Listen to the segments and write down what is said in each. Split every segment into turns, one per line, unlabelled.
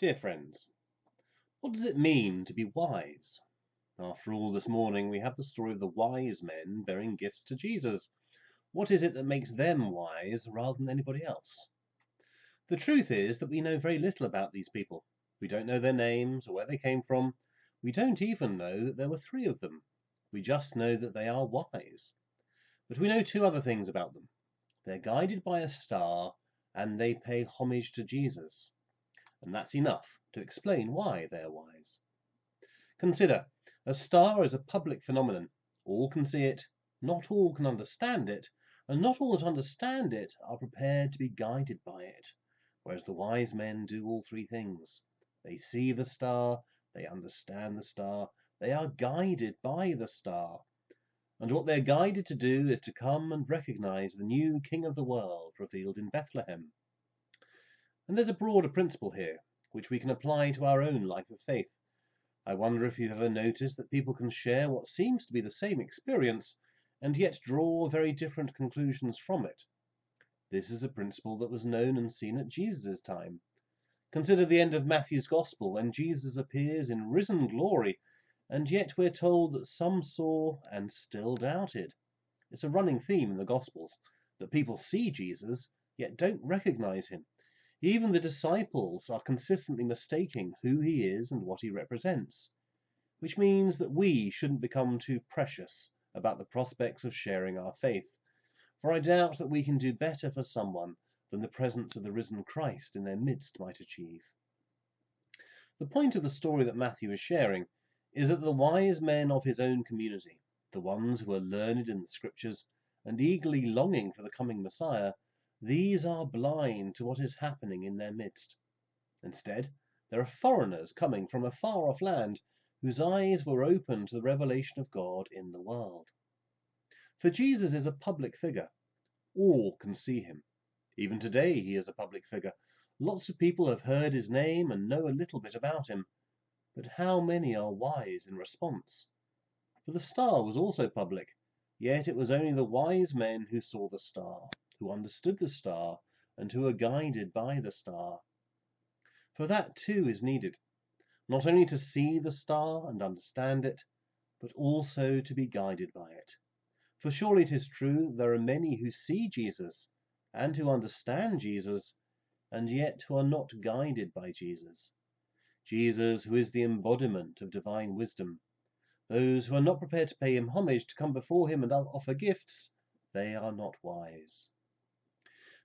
Dear friends, what does it mean to be wise? After all, this morning we have the story of the wise men bearing gifts to Jesus. What is it that makes them wise rather than anybody else? The truth is that we know very little about these people. We don't know their names or where they came from. We don't even know that there were three of them. We just know that they are wise. But we know two other things about them. They're guided by a star and they pay homage to Jesus. And that's enough to explain why they are wise. Consider, a star is a public phenomenon. All can see it, not all can understand it, and not all that understand it are prepared to be guided by it, whereas the wise men do all three things. They see the star, they understand the star, they are guided by the star. And what they're guided to do is to come and recognize the new King of the world revealed in Bethlehem. And there's a broader principle here, which we can apply to our own life of faith. I wonder if you've ever noticed that people can share what seems to be the same experience and yet draw very different conclusions from it. This is a principle that was known and seen at Jesus' time. Consider the end of Matthew's Gospel when Jesus appears in risen glory, and yet we're told that some saw and still doubted. It's a running theme in the Gospels that people see Jesus yet don't recognize him. Even the disciples are consistently mistaking who he is and what he represents, which means that we shouldn't become too precious about the prospects of sharing our faith, for I doubt that we can do better for someone than the presence of the risen Christ in their midst might achieve. The point of the story that Matthew is sharing is that the wise men of his own community, the ones who are learned in the scriptures and eagerly longing for the coming Messiah, these are blind to what is happening in their midst. Instead, there are foreigners coming from a far-off land whose eyes were open to the revelation of God in the world. For Jesus is a public figure. All can see him. Even today he is a public figure. Lots of people have heard his name and know a little bit about him. But how many are wise in response? For the star was also public, yet it was only the wise men who saw the star, who understood the star, and who are guided by the star. For that too is needed, not only to see the star and understand it, but also to be guided by it. For surely it is true there are many who see Jesus and who understand Jesus, and yet who are not guided by Jesus. Jesus, who is the embodiment of divine wisdom. Those who are not prepared to pay him homage, to come before him and offer gifts, they are not wise.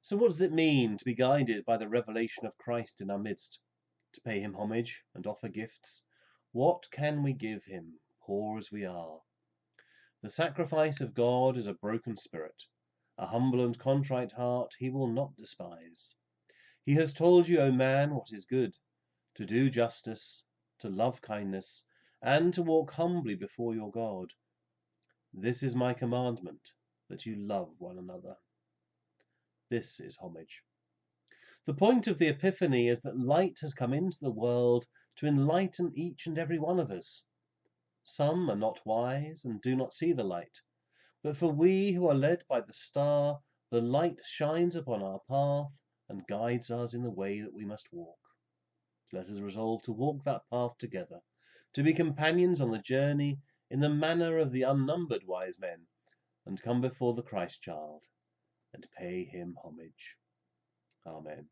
So what does it mean to be guided by the revelation of Christ in our midst? To pay him homage and offer gifts? What can we give him, poor as we are? The sacrifice of God is a broken spirit. A humble and contrite heart he will not despise. He has told you, O man, what is good, to do justice, to love kindness, and to walk humbly before your God. This is my commandment, that you love one another. This is homage. The point of the epiphany is that light has come into the world to enlighten each and every one of us. Some are not wise and do not see the light, but for we who are led by the star, the light shines upon our path and guides us in the way that we must walk. Let us resolve to walk that path together, to be companions on the journey in the manner of the unnumbered wise men, and come before the Christ child and pay him homage. Amen.